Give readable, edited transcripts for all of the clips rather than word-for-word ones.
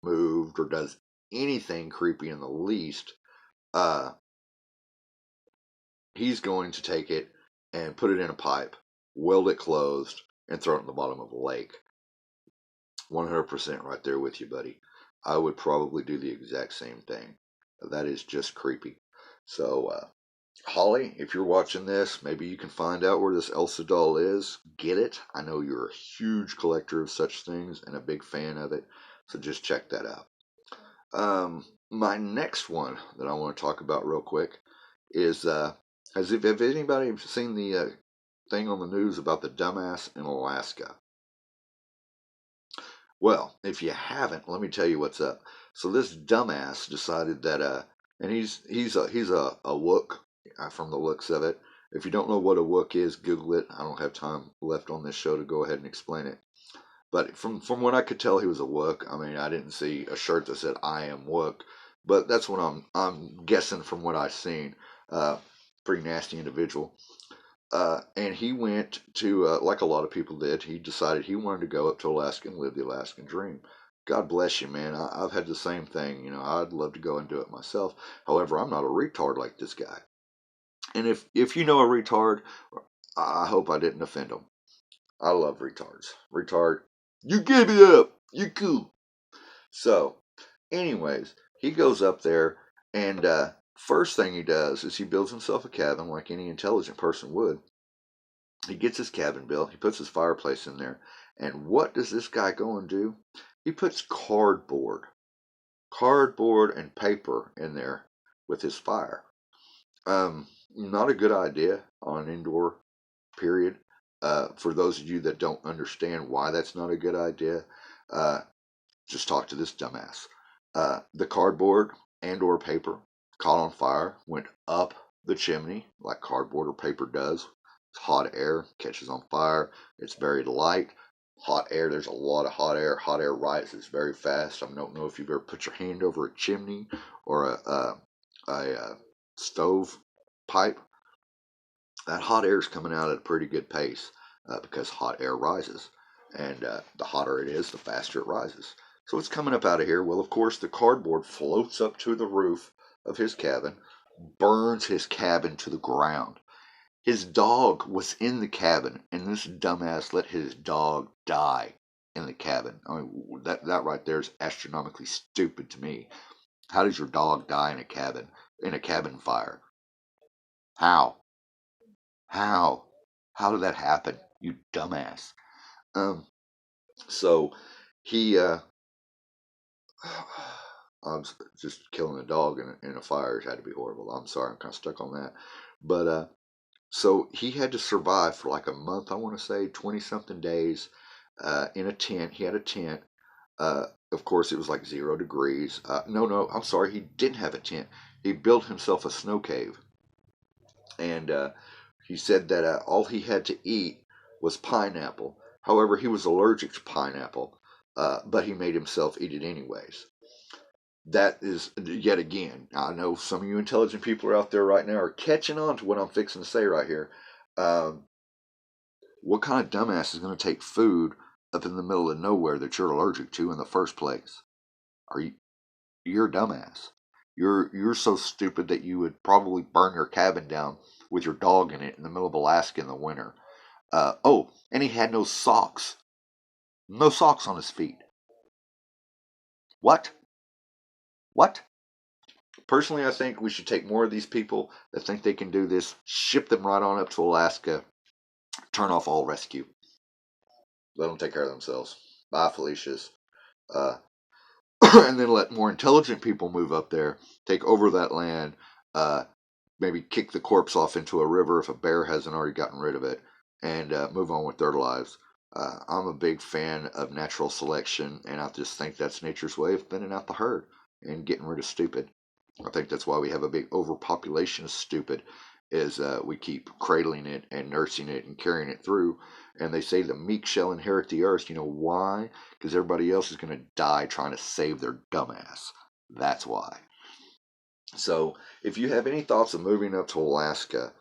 moved or does anything creepy in the least, uh, he's going to take it and put it in a pipe, weld it closed, and throw it in the bottom of a lake. 100% right there with you, buddy. I would probably do the exact same thing. That is just creepy. So, Holly, if you're watching this, maybe you can find out where this Elsa doll is. Get it. I know you're a huge collector of such things and a big fan of it. So just check that out. My next one that I want to talk about real quick is have anybody seen the thing on the news about the dumbass in Alaska? Well, if you haven't, let me tell you what's up. So this dumbass decided that and he's a Wook from the looks of it. If you don't know what a Wook is, Google it. I don't have time left on this show to go ahead and explain it. But from what I could tell, he was a Wook. I mean, I didn't see a shirt that said "I am Wook," but that's what I'm guessing from what I've seen. Pretty nasty individual. And he went to, like a lot of people did, he decided he wanted to go up to Alaska and live the Alaskan dream. God bless you, man. I've had the same thing. You know, I'd love to go and do it myself. However, I'm not a retard like this guy. And if you know a retard, I hope I didn't offend him. I love retards. Retard, you give it up. You cool. So, anyways, he goes up there, and first thing he does is he builds himself a cabin like any intelligent person would. He gets his cabin built. He puts his fireplace in there. And what does this guy go and do? He puts cardboard and paper in there with his fire. Not a good idea on an indoor period. For those of you that don't understand why that's not a good idea, uh, just talk to this dumbass. The cardboard and or paper caught on fire, went up the chimney like cardboard or paper does. It's hot air, catches on fire. It's very light. Hot air, there's a lot of hot air. Hot air rises very fast. I don't know if you've ever put your hand over a chimney or a stove pipe. That hot air is coming out at a pretty good pace because hot air rises. And the hotter it is, the faster it rises. So it's coming up out of here. Well, of course, the cardboard floats up to the roof of his cabin, burns his cabin to the ground. His dog was in the cabin, and this dumbass let his dog die in the cabin. I mean, that right there is astronomically stupid to me. How does your dog die in a cabin fire? How? How? How did that happen? You dumbass. Um, so he I'm just killing a dog in a fire had to be horrible. I'm sorry, I'm kind of stuck on that. But so he had to survive for like a month. I want to say 20 something days in a tent. He had a tent. Of course, it was like 0 degrees. No, I'm sorry. He didn't have a tent. He built himself a snow cave, and he said that all he had to eat was pineapple. However, he was allergic to pineapple, but he made himself eat it anyways. That is, yet again, I know some of you intelligent people are out there right now are catching on to what I'm fixing to say right here. Um, what kind of dumbass is going to take food up in the middle of nowhere that you're allergic to in the first place? Are you? You're a dumbass. You're so stupid that you would probably burn your cabin down with your dog in it in the middle of Alaska in the winter. Oh, and he had no socks. No socks on his feet. What? What? Personally, I think we should take more of these people that think they can do this, ship them right on up to Alaska, turn off all rescue. Let them take care of themselves. Bye, Felicia's. Uh, and then let more intelligent people move up there, take over that land, maybe kick the corpse off into a river if a bear hasn't already gotten rid of it, and move on with their lives. I'm a big fan of natural selection, and I just think that's nature's way of thinning out the herd and getting rid of stupid. I think that's why we have a big overpopulation of stupid, is we keep cradling it and nursing it and carrying it through. And they say the meek shall inherit the earth. You know why? Because everybody else is going to die trying to save their dumbass. That's why. So, if you have any thoughts of moving up to Alaska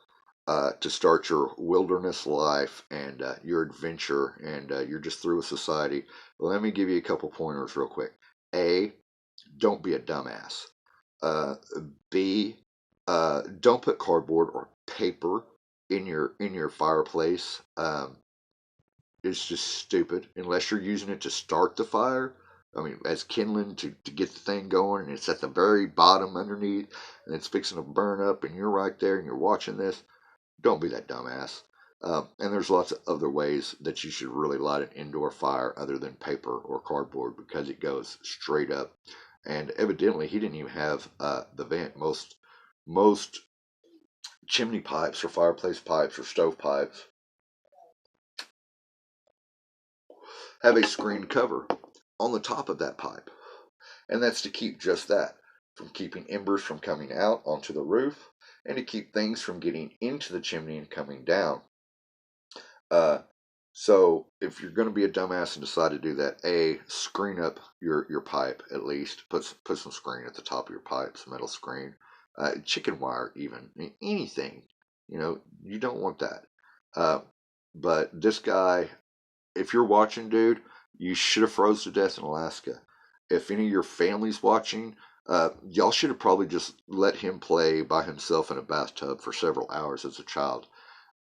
to start your wilderness life and your adventure, and you're just through with society, let me give you a couple pointers real quick. A, don't be a dumbass. Uh, B, don't put cardboard or paper in your fireplace. It's just stupid unless you're using it to start the fire. I mean, as kindling to get the thing going, and it's at the very bottom underneath, and it's fixing to burn up, and you're right there and you're watching this. Don't be that dumbass. And there's lots of other ways that you should really light an indoor fire other than paper or cardboard because it goes straight up. And evidently, he didn't even have the vent. Most chimney pipes or fireplace pipes or stove pipes have a screen cover on the top of that pipe. And that's to keep just that, from keeping embers from coming out onto the roof and to keep things from getting into the chimney and coming down. Uh, so if you're going to be a dumbass and decide to do that, A, screen up your pipe at least. Put some screen at the top of your pipe, some metal screen, chicken wire even, anything. You don't want that. Uh, but this guy, if you're watching, dude, you should have froze to death in Alaska. If any of your family's watching, y'all should have probably just let him play by himself in a bathtub for several hours as a child.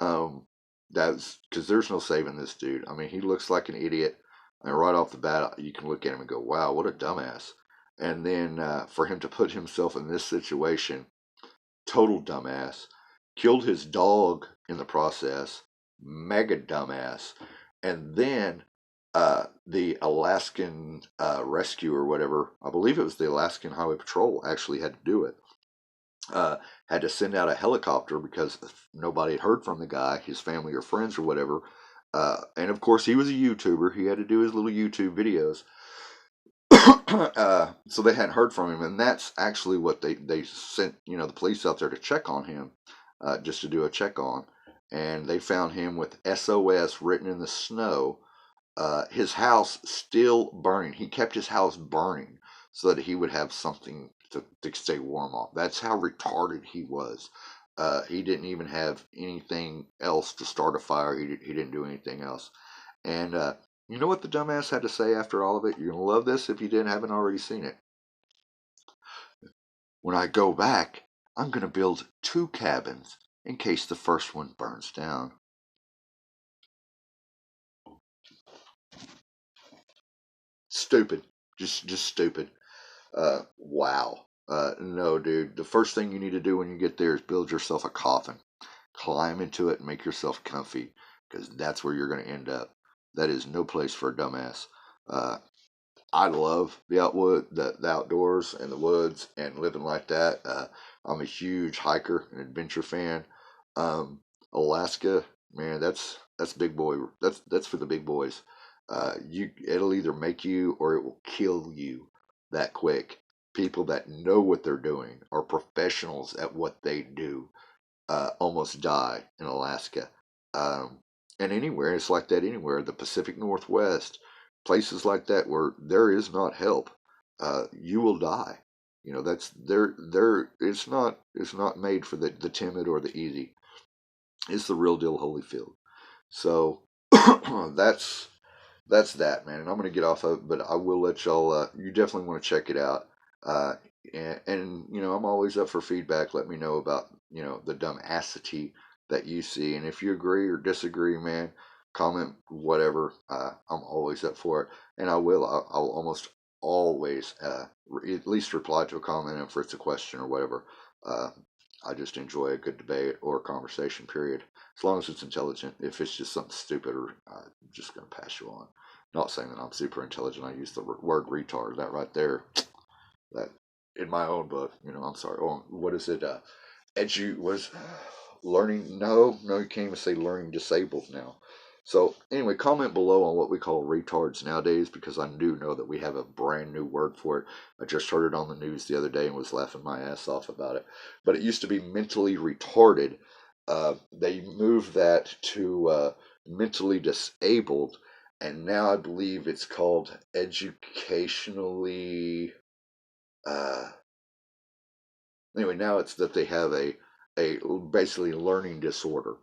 Um, that's because there's no saving this dude. I mean, he looks like an idiot, and right off the bat, you can look at him and go, "Wow, what a dumbass!" And then for him to put himself in this situation, total dumbass, killed his dog in the process, mega dumbass, and then the Alaskan rescue or whatever, I believe it was the Alaskan Highway Patrol, actually had to do it. Had to send out a helicopter because nobody had heard from the guy, his family or friends or whatever. And of course, he was a YouTuber. He had to do his little YouTube videos. So they hadn't heard from him, and that's actually what they sent the police out there to check on him, just to do a check on, and they found him with SOS written in the snow. His house still burning. He kept his house burning so that he would have something to stay warm off. That's how retarded he was. He didn't even have anything else to start a fire. He didn't do anything else. And you know what the dumbass had to say after all of it? You're going to love this if you haven't already seen it. When I go back, I'm going to build 2 cabins in case the first one burns down. Stupid. Just stupid. Wow. No, dude. The first thing you need to do when you get there is build yourself a coffin. Climb into it and make yourself comfy, because that's where you're going to end up. That is no place for a dumbass. Uh, I love the outdoors and the woods and living like that. I'm a huge hiker and adventure fan. Um, Alaska, man, that's big boy. That's for the big boys. It'll either make you or it will kill you that quick. People that know what they're doing are professionals at what they do. Almost die in Alaska. Um, and anywhere, it's like that anywhere. The Pacific Northwest, places like that where there is not help, you will die. That's it's not made for the timid or the easy. It's the real deal Holyfield. So that's that, man. And I'm gonna get off of it, but I will let y'all. You definitely want to check it out. Uh, and I'm always up for feedback. Let me know about the dumbassity that you see, and if you agree or disagree, man, comment whatever. I'm always up for it, and I'll almost always at least reply to a comment if it's a question or whatever. Uh, I just enjoy a good debate or conversation. Period. As long as it's intelligent. If it's just something stupid, or I'm just gonna pass you on. Not saying that I'm super intelligent. I use the word retard. That right there, that in my own book, I'm sorry. Oh, what is it? Was learning? No, you can't even say learning disabled now. So anyway, comment below on what we call retards nowadays, because I do know that we have a brand new word for it. I just heard it on the news the other day and was laughing my ass off about it. But it used to be mentally retarded. They moved that to mentally disabled, and now I believe it's called educationally. Uh, anyway, now it's that they have a basically learning disorder.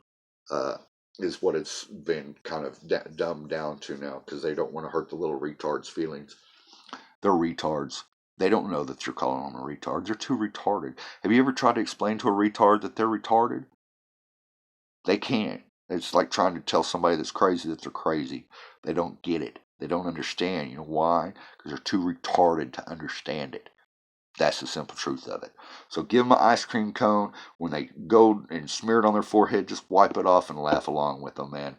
Uh, is what it's been kind of dumbed down to now, because they don't want to hurt the little retards' feelings. They're retards. They don't know that you're calling them a retard. They're too retarded. Have you ever tried to explain to a retard that they're retarded? They can't. It's like trying to tell somebody that's crazy that they're crazy. They don't get it. They don't understand. You know why? Because they're too retarded to understand it. That's the simple truth of it. So give them an ice cream cone. When they go and smear it on their forehead, just wipe it off and laugh along with them, man.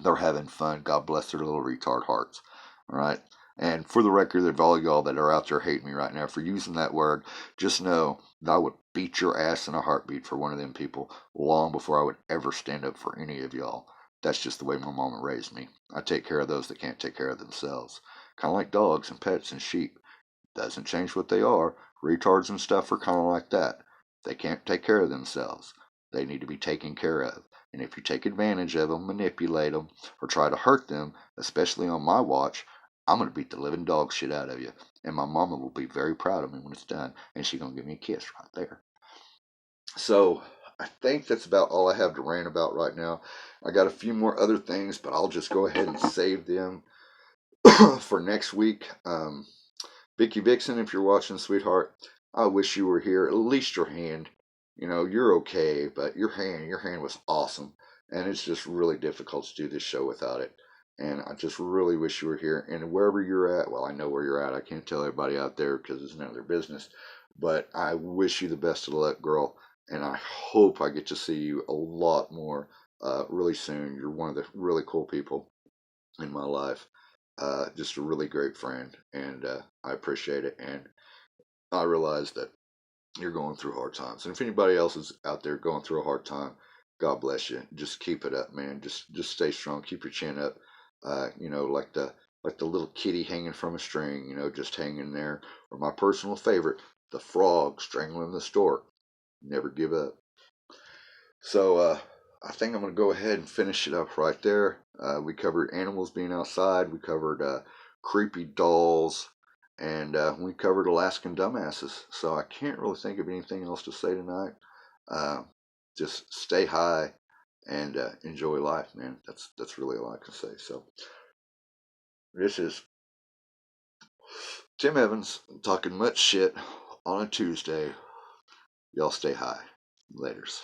They're having fun. God bless their little retard hearts. All right. And for the record, of all y'all that are out there hating me right now for using that word, just know that I would beat your ass in a heartbeat for one of them people long before I would ever stand up for any of y'all. That's just the way my mama raised me. I take care of those that can't take care of themselves. Kind of like dogs and pets and sheep. Doesn't change what they are. Retards and stuff are kind of like that. They can't take care of themselves. They need to be taken care of. And if you take advantage of them, manipulate them, or try to hurt them, especially on my watch, I'm going to beat the living dog shit out of you. And my mama will be very proud of me when it's done. And she's going to give me a kiss right there. So I think that's about all I have to rant about right now. I got a few more other things, but I'll just go ahead and save them for next week. Vicky Vixen, if you're watching, sweetheart, I wish you were here. At least your hand. You know, you're okay, but your hand was awesome. And it's just really difficult to do this show without it. And I just really wish you were here. And wherever you're at, well, I know where you're at. I can't tell everybody out there because it's none of their business. But I wish you the best of luck, girl. And I hope I get to see you a lot more really soon. You're one of the really cool people in my life. Just a really great friend, and I appreciate it. And I realize that you're going through hard times, and if anybody else is out there going through a hard time, God bless you. Just keep it up, man. Just stay strong. Keep your chin up. You know, like the little kitty hanging from a string. You know, just hanging there. Or my personal favorite, the frog strangling the stork. Never give up. So I think I'm going to go ahead and finish it up right there. We covered animals being outside. We covered creepy dolls. And we covered Alaskan dumbasses. So I can't really think of anything else to say tonight. Uh, just stay high and enjoy life, man. That's really all I can say. So this is Tim Evans talking much shit on a Tuesday. Y'all stay high. Laters.